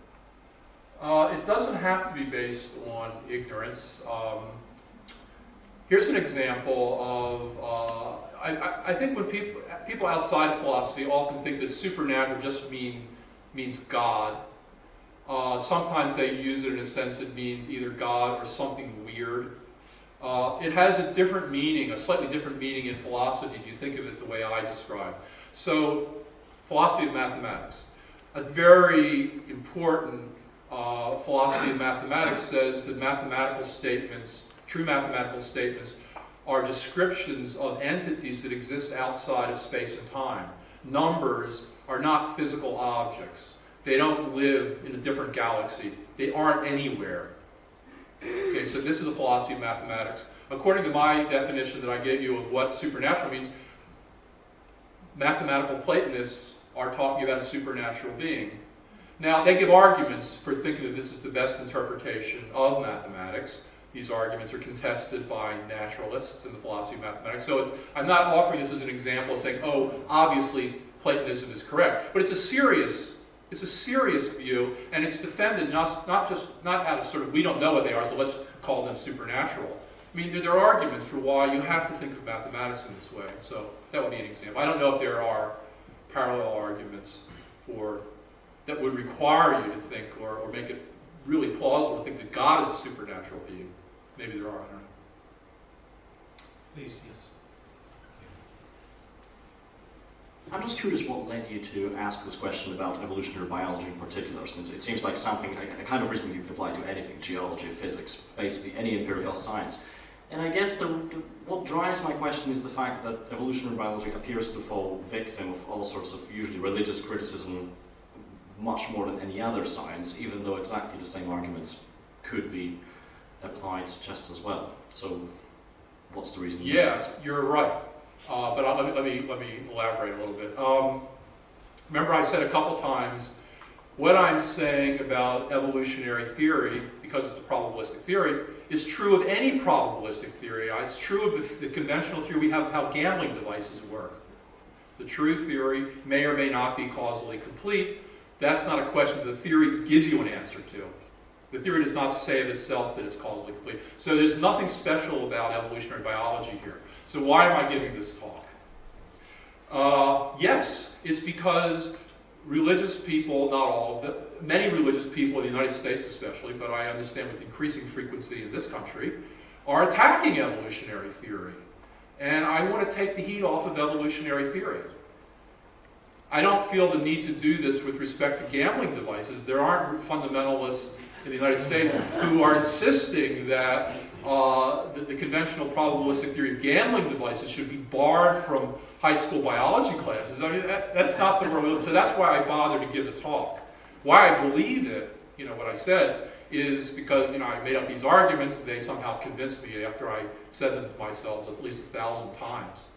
It doesn't have to be based on ignorance. Here's an example of, I think when people outside of philosophy often think that supernatural just means God. Sometimes they use it in a sense that means either God or something weird. It has a different meaning, a slightly different meaning in philosophy if you think of it the way I describe. So, philosophy of mathematics. A very important philosophy of mathematics says that mathematical statements, true mathematical statements, are descriptions of entities that exist outside of space and time. Numbers are not physical objects. They don't live in a different galaxy. They aren't anywhere. Okay, so this is a philosophy of mathematics. According to my definition that I gave you of what supernatural means, mathematical Platonists are talking about a supernatural being. Now, they give arguments for thinking that this is the best interpretation of mathematics. These arguments are contested by naturalists in the philosophy of mathematics. So I'm not offering this as an example of saying, oh, obviously Platonism is correct. But it's a serious view, and it's defended not out of sort of, we don't know what they are, so let's call them supernatural. I mean, there are arguments for why you have to think of mathematics in this way. So that would be an example. I don't know if there are parallel arguments that would require you to think or make it really plausible to think that God is a supernatural being. Maybe there are, I don't know. Please, yes. I'm just curious what led you to ask this question about evolutionary biology in particular, since it seems like something, a kind of reason you could apply to anything, geology, physics, basically any empirical science. And I guess what drives my question is the fact that evolutionary biology appears to fall victim of all sorts of usually religious criticism much more than any other science, even though exactly the same arguments could be applied just as well. So what's the reason? Yeah, you're right. But let me elaborate a little bit. Remember I said a couple times, what I'm saying about evolutionary theory, because it's a probabilistic theory, is true of any probabilistic theory. It's true of the conventional theory we have of how gambling devices work. The true theory may or may not be causally complete. That's not a question the theory gives you an answer to. The theory does not say of itself that it's causally complete. So there's nothing special about evolutionary biology here. So why am I giving this talk? Yes, it's because religious people, not all, many religious people in the United States especially, but I understand with increasing frequency in this country, are attacking evolutionary theory. And I want to take the heat off of evolutionary theory. I don't feel the need to do this with respect to gambling devices. There aren't fundamentalists in the United States who are insisting that the conventional probabilistic theory of gambling devices should be barred from high school biology classes. I mean, that's not the world. So that's why I bother to give the talk. Why I believe it, what I said, is because, I made up these arguments. They somehow convinced me after I said them to myself at least 1,000 times.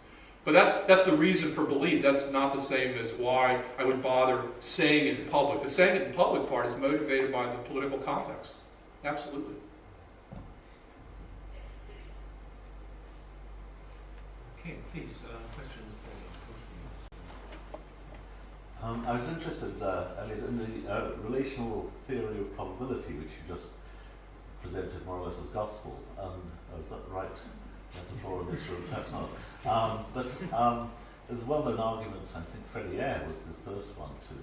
But that's the reason for belief. That's not the same as why I would bother saying it in public. The saying it in public part is motivated by the political context. Absolutely. Okay, please, questions. I was interested, Elliott, in the relational theory of probability, which you just presented more or less as gospel. Is that right? Metaphor in this room? Perhaps not. There's well-known arguments, I think Freddie Ayer was the first one to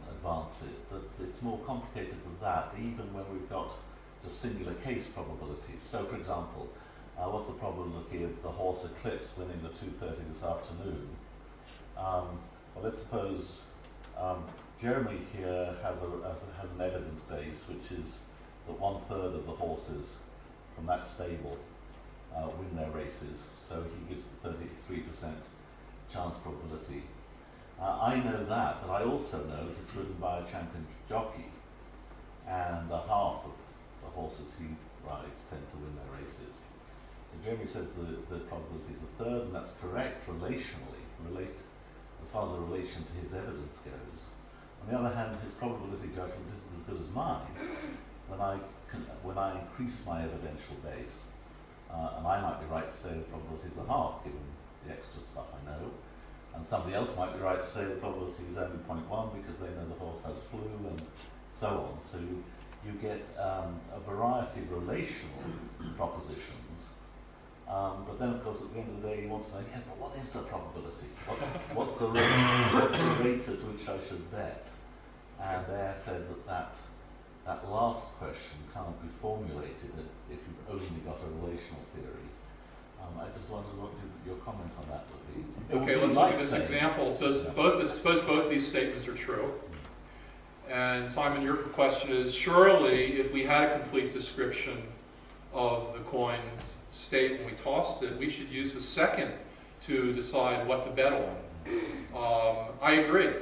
advance it, that it's more complicated than that, even when we've got just singular case probabilities. So, for example, what's the probability of the horse Eclipse winning the 2:30 this afternoon? Well, let's suppose Germany here has an evidence base, which is that 1/3 of the horses from that stable win their races, so he gives the 33% chance probability. I know that, but I also know that it's ridden by a champion jockey, and half of the horses he rides tend to win their races. So Jeremy says the probability is 1/3, and that's correct relationally, as far as the relation to his evidence goes. On the other hand, his probability judgment isn't as good as mine, when I increase my evidential base, and I might be right to say the probability is a half, given the extra stuff I know, and somebody else might be right to say the probability is only 0.1 because they know the horse has flu, and so on. So you get a variety of relational propositions, but then of course at the end of the day you want to know, yeah, but what is the probability? What's the rate at which I should bet? And they said that last question can't be formulated if you've only got a relational theory. I just wondered what your comment on that would be. Okay, let's look at this example. Suppose both these statements are true. And Simon, your question is, surely if we had a complete description of the coin's state when we tossed it, we should use the second to decide what to bet on. I agree.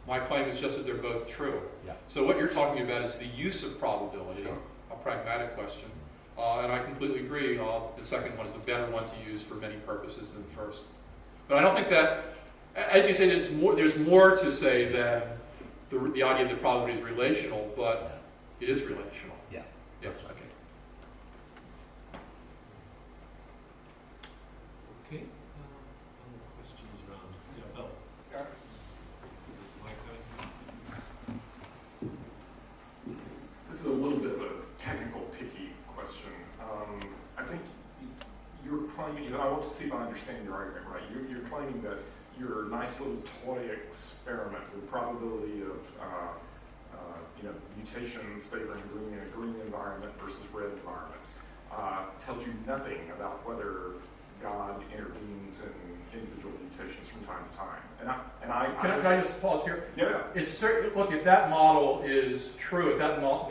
My claim is just that they're both true. Yeah. So what you're talking about is the use of probability, sure. A pragmatic question. And I completely agree. The second one is the better one to use for many purposes than the first. But I don't think that, as you say, there's more to say than the idea that probability is relational, but it is relational. Yeah. Yeah. Okay. Okay. Other questions around? Yeah, Bill. This is a little bit of a technical, picky question. I think you're claiming, I want to see if I understand your argument right. You're claiming that your nice little toy experiment with probability of mutations favoring green in a green environment versus red environments tells you nothing about whether God intervenes in individual mutations from time to time. Can I just pause here? Yeah. Look, if that model is true, if that null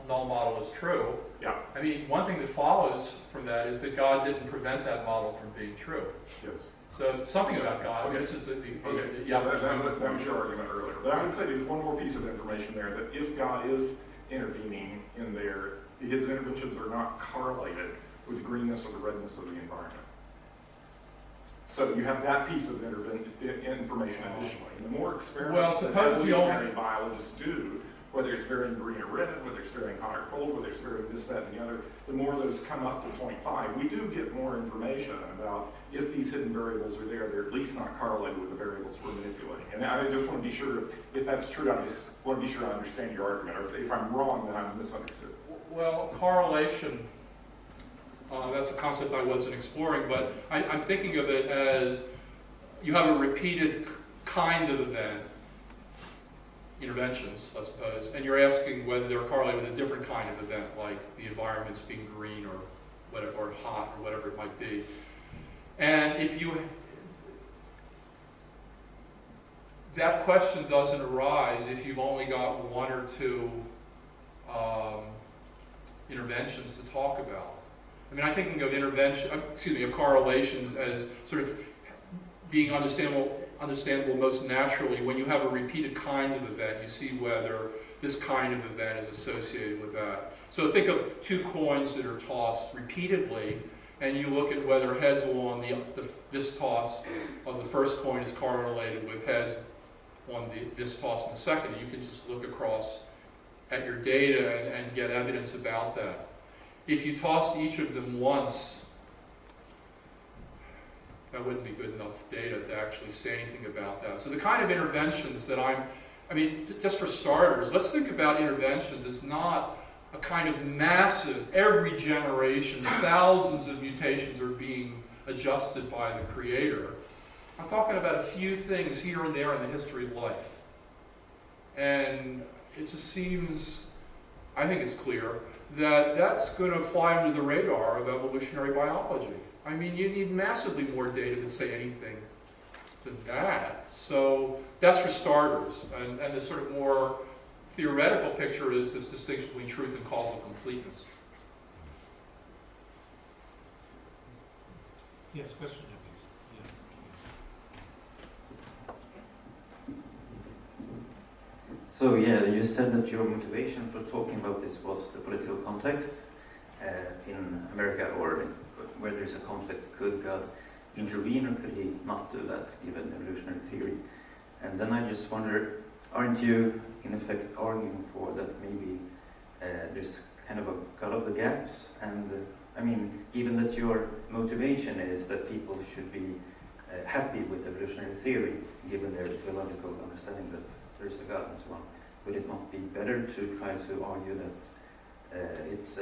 model is true, Yeah. I mean, one thing that follows from that is that God didn't prevent that model from being true. Yes. So something about God. Okay. This is the Okay. yeah. That was your argument earlier. But I would say there's one more piece of information there, that if God is intervening in there, his interventions are not correlated with the greenness or the redness of the environment. So you have that piece of information additionally. And the more experiments that evolutionary biologists do, whether it's varying green or red, whether it's varying hot or cold, whether it's varying this, that, and the other, the more those come up to 0.5, we do get more information about if these hidden variables are there, they're at least not correlated with the variables we're manipulating. And I just want to be sure, if that's true, I just want to be sure I understand your argument. Or if I'm wrong, then I'm misunderstood. Well, correlation, that's a concept I wasn't exploring, but I'm thinking of it as you have a repeated kind of event, interventions, I suppose, and you're asking whether they're correlated with a different kind of event, like the environment's being green or whatever, or hot, or whatever it might be. And if that question doesn't arise if you've only got one or two interventions to talk about. I mean, I'm thinking of of correlations as sort of being understandable most naturally when you have a repeated kind of event. You see whether this kind of event is associated with that. So think of two coins that are tossed repeatedly, and you look at whether heads on this toss of the first coin is correlated with heads on this toss in the second. You can just look across at your data and get evidence about that. If you tossed each of them once, that wouldn't be good enough data to actually say anything about that. So the kind of interventions that just for starters, let's think about interventions as not a kind of massive, every generation, thousands of mutations are being adjusted by the Creator. I'm talking about a few things here and there in the history of life. And it just seems, I think it's clear, that that's going to fly under the radar of evolutionary biology. I mean, you need massively more data to say anything than that. So that's for starters. And the sort of more theoretical picture is this distinction between truth and causal completeness. Yes, question, please. So yeah, you said that your motivation for talking about this was the political context in America, or where there's a conflict. Could God intervene, or could he not do that, given evolutionary theory? And then I just wonder, aren't you in effect arguing for that maybe there's kind of a God of the gaps, and I mean, given that your motivation is that people should be happy with evolutionary theory, given their theological understanding that there's a God and so on, would it not be better to try to argue that it's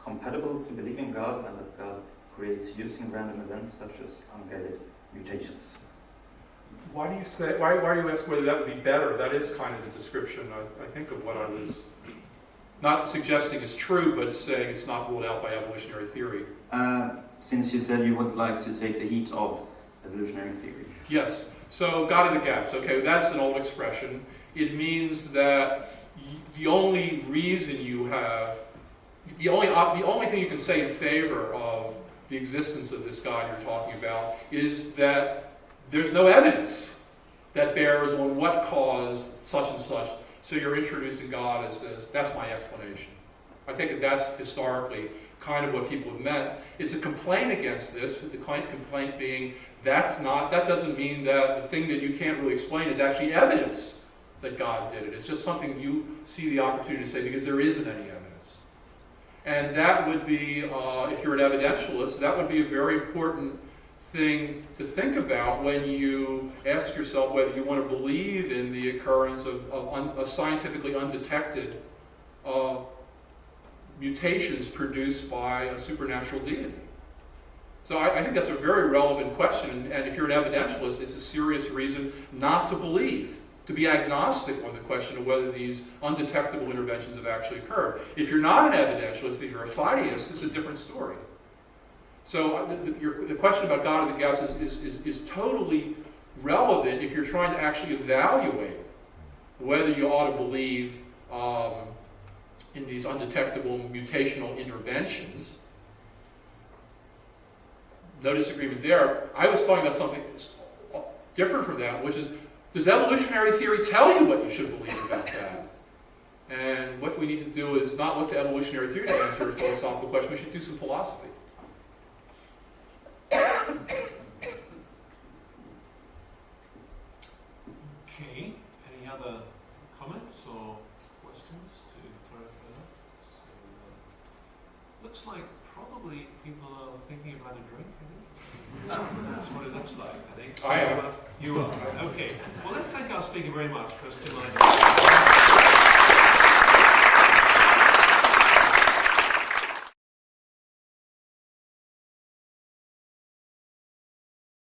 compatible to believe in God and that God creates using random events such as unguided mutations? Why do you say? Why are you asking whether that would be better? That is kind of the description, I think, of what I was not suggesting is true, but saying it's not ruled out by evolutionary theory. Since you said you would like to take the heat of evolutionary theory. Yes. So God of the gaps. Okay, that's an old expression. It means that the only reason you have, the only thing you can say in favor of the existence of this God you're talking about is that there's no evidence that bears on what caused such and such. So you're introducing God as that's my explanation. I think that's historically kind of what people have meant. It's a complaint against this, the complaint being that doesn't mean that the thing that you can't really explain is actually evidence that God did it. It's just something you see the opportunity to say because there isn't any evidence. And that would be, if you're an evidentialist, that would be a very important thing to think about when you ask yourself whether you want to believe in the occurrence of scientifically undetected mutations produced by a supernatural deity. So I think that's a very relevant question, and if you're an evidentialist, it's a serious reason not to believe, to be agnostic on the question of whether these undetectable interventions have actually occurred. If you're not an evidentialist, if you're a fideist, it's a different story. So the question about God of the gaps is totally relevant if you're trying to actually evaluate whether you ought to believe in these undetectable mutational interventions. No disagreement there. I was talking about something different from that, which is, does evolutionary theory tell you what you should believe about that? And what we need to do is not look to evolutionary theory to answer a philosophical question. We should do some philosophy. Okay, any other comments or questions to clarify that? So, looks like probably people are thinking about a drink. That's what it looks like, I think. So, I am. You are. Okay. Well, let's thank our speaker very much, Prof.